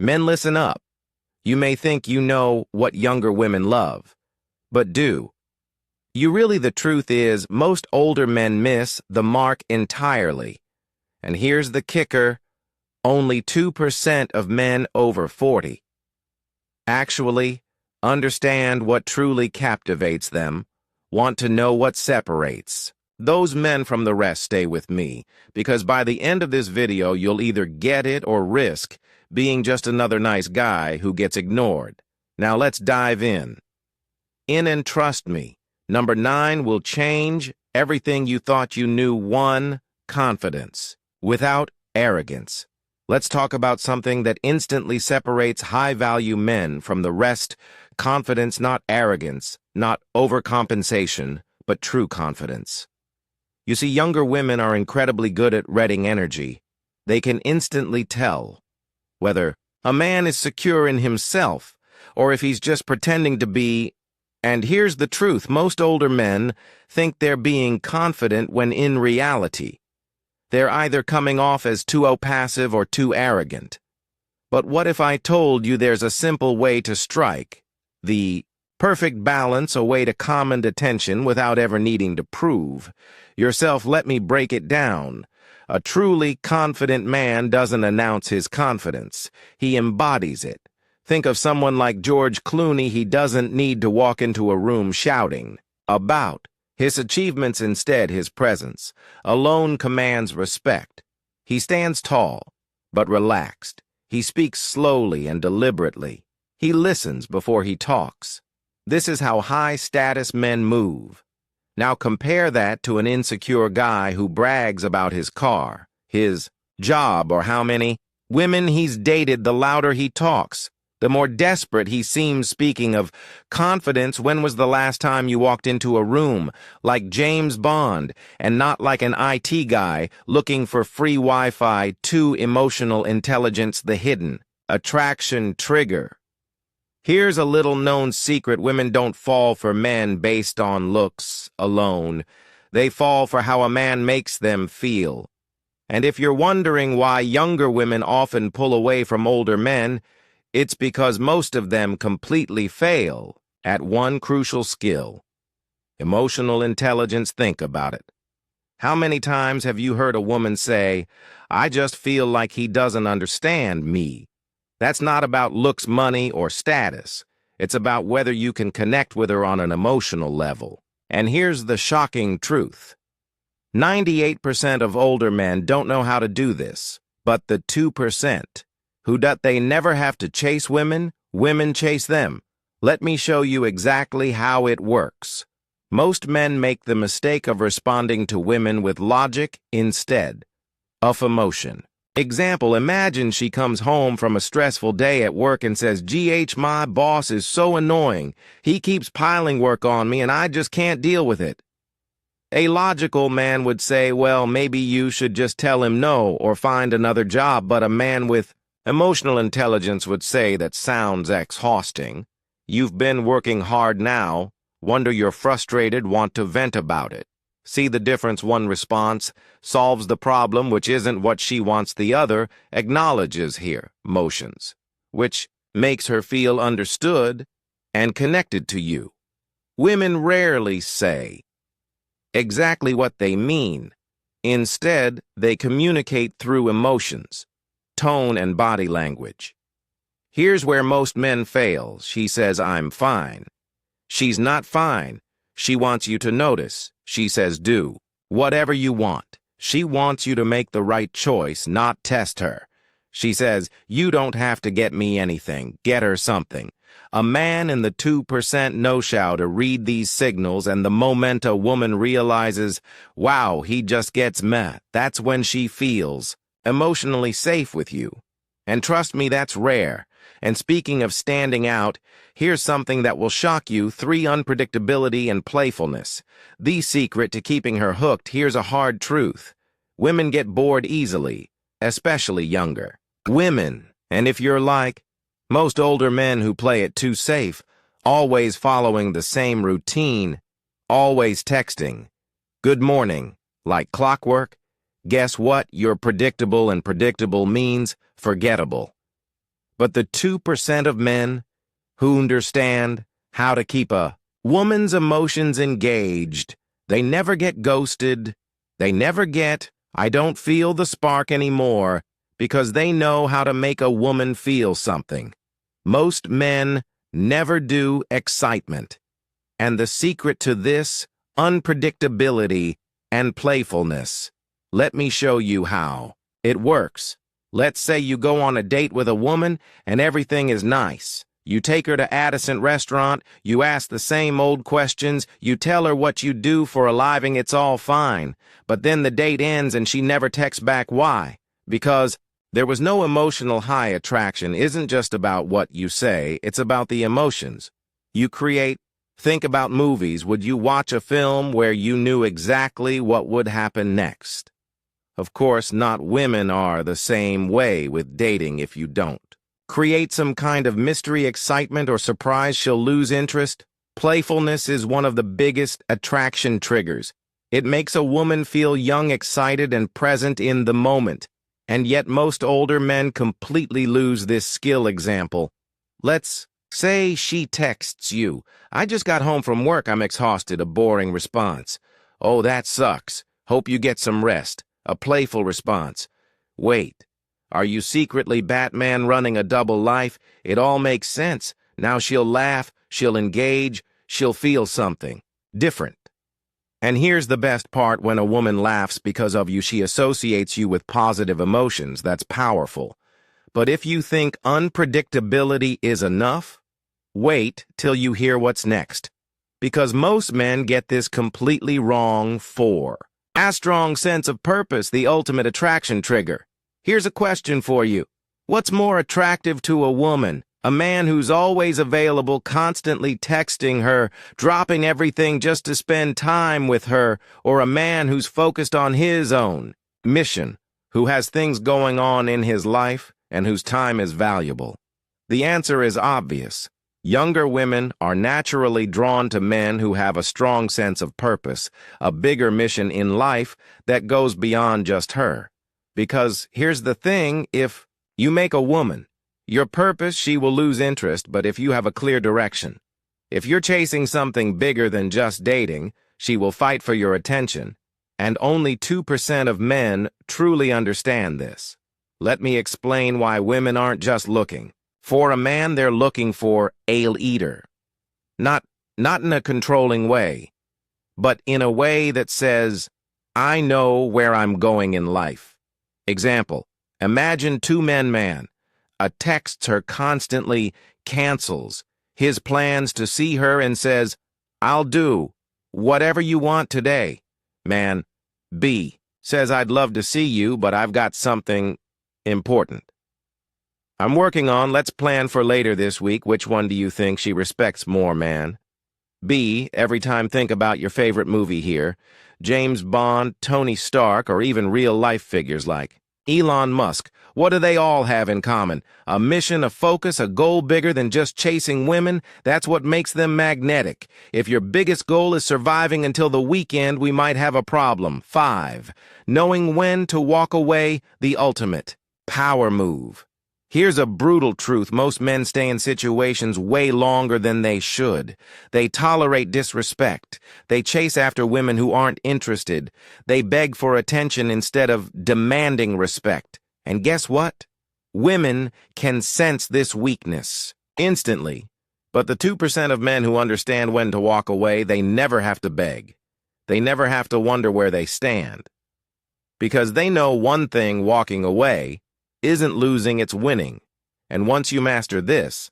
Men, listen up. You may think you know what younger women love, but do you really? The truth is, most older men miss the mark entirely. And here's the kicker: only 2% of men over 40 actually understand what truly captivates them, want to know what separates those men from the rest. Stay with me, because by the end of this video, you'll either get it or risk being just another nice guy who gets ignored. Now let's dive in. And trust me, number 9 will change everything you thought you knew. 1. Confidence without arrogance. Let's talk about something that instantly separates high-value men from the rest. Confidence, not arrogance, not overcompensation, but true confidence. You see, younger women are incredibly good at reading energy. They can instantly tell whether a man is secure in himself or if he's just pretending to be. And here's the truth: most older men think they're being confident when in reality, they're either coming off as too passive or too arrogant. But what if I told you there's a simple way to strike the perfect balance, a way to command attention without ever needing to prove yourself? Let me break it down. A truly confident man doesn't announce his confidence. He embodies it. Think of someone like George Clooney. He doesn't need to walk into a room shouting about his achievements. Instead, his presence alone commands respect. He stands tall, but relaxed. He speaks slowly and deliberately. He listens before he talks. This is how high-status men move. Now compare that to an insecure guy who brags about his car, his job, or how many women he's dated. The louder he talks, the more desperate he seems. Speaking of confidence, when was the last time you walked into a room like James Bond and not like an IT guy looking for free Wi-Fi? 2. Emotional intelligence, the hidden attraction trigger. Here's a little-known secret: women don't fall for men based on looks alone. They fall for how a man makes them feel. And if you're wondering why younger women often pull away from older men, it's because most of them completely fail at one crucial skill: emotional intelligence. Think about it. How many times have you heard a woman say, "I just feel like he doesn't understand me"? That's not about looks, money, or status. It's about whether you can connect with her on an emotional level. And here's the shocking truth: 98% of older men don't know how to do this. But the 2% who do, they never have to chase women, women chase them. Let me show you exactly how it works. Most men make the mistake of responding to women with logic instead of emotion. Example: imagine she comes home from a stressful day at work and says, my boss is so annoying. He keeps piling work on me and I just can't deal with it." A logical man would say, well, maybe you should just tell him no or find another job. But a man with emotional intelligence would say, that sounds exhausting. You've been working hard now. Wonder you're frustrated, want to vent about it. See the difference? One response solves the problem, which isn't what she wants. The other acknowledges her emotions, which makes her feel understood and connected to you. Women rarely say exactly what they mean. Instead, they communicate through emotions, tone, and body language. Here's where most men fail. She says, "I'm fine." She's not fine. She wants you to notice. She says, "Do whatever you want." She wants you to make the right choice, not test her. She says, "You don't have to get me anything. Get her something." A man in the 2% knows how to read these signals, and the moment a woman realizes, wow, he just gets meh, that's when she feels emotionally safe with you. And trust me, that's rare. And speaking of standing out, here's something that will shock you. 3. Unpredictability and playfulness. The secret to keeping her hooked. Here's a hard truth: women get bored easily, especially younger women. And if you're like most older men who play it too safe, always following the same routine, always texting good morning like clockwork, guess what? You're predictable, and predictable means forgettable. But the 2% of men who understand how to keep a woman's emotions engaged, they never get ghosted, they never get, I don't feel the spark anymore, because they know how to make a woman feel something. Most men never do excitement. And the secret to this, unpredictability and playfulness. Let me show you how. It works. Let's say you go on a date with a woman and everything is nice. You take her to Addison restaurant, you ask the same old questions, you tell her what you do for a living, it's all fine. But then the date ends and she never texts back. Why? Because there was no emotional high. Attraction isn't just about what you say, it's about the emotions you create. Think about movies. Would you watch a film where you knew exactly what would happen next? Of course, not. Women are the same way with dating. If you don't create some kind of mystery, excitement, or surprise, she'll lose interest. Playfulness is one of the biggest attraction triggers. It makes a woman feel young, excited, and present in the moment. And yet most older men completely lose this skill. Example. Let's say she texts you, I just got home from work, I'm exhausted. A boring response. Oh, that sucks. Hope you get some rest. A playful response. Wait, are you secretly Batman running a double life? It all makes sense. Now she'll laugh, she'll engage, she'll feel something different. And here's the best part: when a woman laughs because of you, she associates you with positive emotions. That's powerful. But if you think unpredictability is enough, wait till you hear what's next. Because most men get this completely wrong. 4. A strong sense of purpose, the ultimate attraction trigger. Here's a question for you. What's more attractive to a woman? A man who's always available, constantly texting her, dropping everything just to spend time with her, or a man who's focused on his own mission, who has things going on in his life, and whose time is valuable? The answer is obvious. Younger women are naturally drawn to men who have a strong sense of purpose, a bigger mission in life that goes beyond just her. Because here's the thing, if you make a woman your purpose, she will lose interest. But if you have a clear direction, if you're chasing something bigger than just dating, she will fight for your attention. And only 2% of men truly understand this. Let me explain why women aren't just looking for a man, they're looking for a leader. Not in a controlling way, but in a way that says, I know where I'm going in life. Example, imagine two men. Man texts her constantly, cancels his plans to see her, and says, I'll do whatever you want today. Man B says, I'd love to see you, but I've got something important I'm working on. Let's plan for later this week. Which one do you think she respects more? Man B, every time think about your favorite movie here. James Bond, Tony Stark, or even real-life figures like Elon Musk. What do they all have in common? A mission, a focus, a goal bigger than just chasing women. That's what makes them magnetic. If your biggest goal is surviving until the weekend, we might have a problem. 5. Knowing when to walk away, the ultimate power move. Here's a brutal truth. Most men stay in situations way longer than they should. They tolerate disrespect. They chase after women who aren't interested. They beg for attention instead of demanding respect. And guess what? Women can sense this weakness instantly. But the 2% of men who understand when to walk away, they never have to beg. They never have to wonder where they stand. Because they know one thing: walking away isn't losing, it's winning. And once you master this,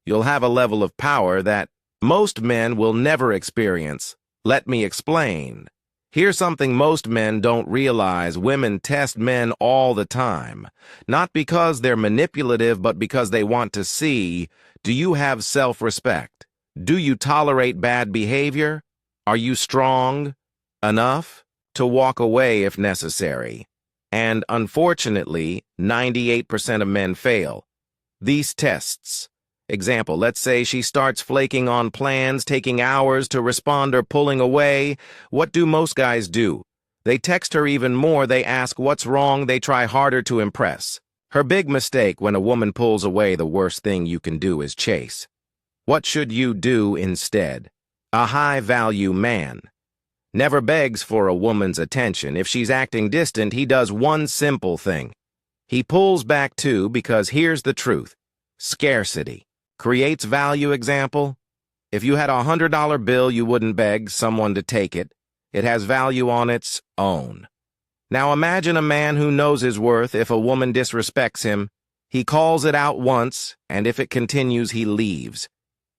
you'll have a level of power that most men will never experience. Let me explain. Here's something most men don't realize. Women test men all the time. Not because they're manipulative, but because they want to see, do you have self-respect? Do you tolerate bad behavior? Are you strong enough to walk away if necessary? And unfortunately, 98% of men fail these tests. Example, let's say she starts flaking on plans, taking hours to respond or pulling away. What do most guys do? They text her even more. They ask what's wrong. They try harder to impress Her big mistake when a woman pulls away, the worst thing you can do is chase. What should you do instead? A high-value man never begs for a woman's attention. If she's acting distant, he does one simple thing. He pulls back too, because here's the truth. Scarcity creates value. Example: if you had a $100 bill, you wouldn't beg someone to take it. It has value on its own. Now imagine a man who knows his worth. If a woman disrespects him, he calls it out once, and if it continues, he leaves.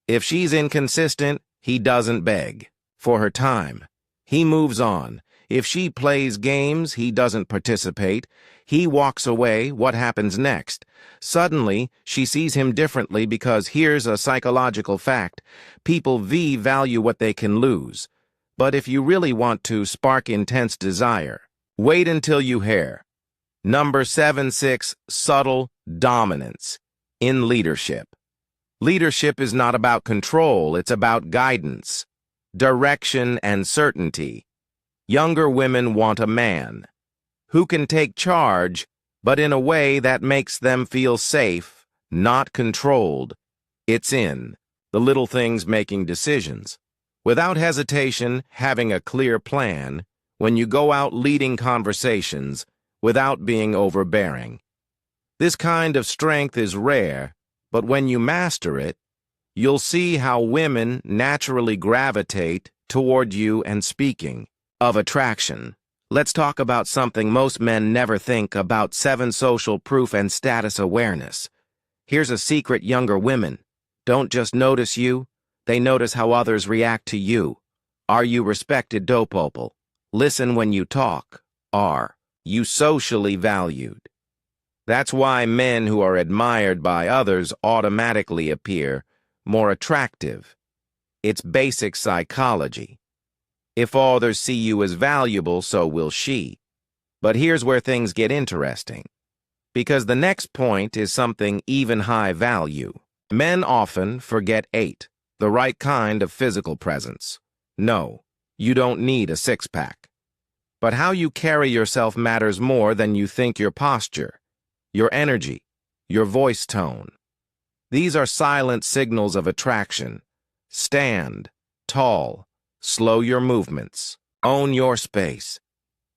If she's inconsistent, he doesn't beg for her time. He moves on. If she plays games, he doesn't participate. He walks away. What happens next? Suddenly, she sees him differently, because here's a psychological fact. People value what they can lose. But if you really want to spark intense desire, wait until you hear. Number 76, subtle dominance in leadership. Leadership is not about control, it's about guidance, direction, and certainty. Younger women want a man who can take charge, but in a way that makes them feel safe, not controlled. It's in the little things, making decisions without hesitation, having a clear plan, when you go out leading conversations without being overbearing. This kind of strength is rare, but when you master it, you'll see how women naturally gravitate toward you. And speaking of attraction, let's talk about something most men never think about: 7 social proof and status awareness. Here's a secret: younger women don't just notice you, they notice how others react to you. Are you respected? Dopopal. Listen when you talk. Are you socially valued? That's why men who are admired by others automatically appear more attractive. It's basic psychology. If others see you as valuable, so will she. But here's where things get interesting, because the next point is something even high value. Men often forget 8, the right kind of physical presence. No, you don't need a six-pack. But how you carry yourself matters more than you think. Your posture, your energy, your voice tone. These are silent signals of attraction. Stand tall. Slow your movements. Own your space.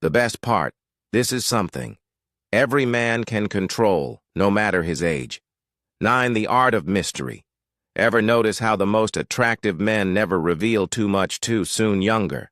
The best part, this is something every man can control, no matter his age. 9. The art of mystery. Ever notice how the most attractive men never reveal too much too soon? Younger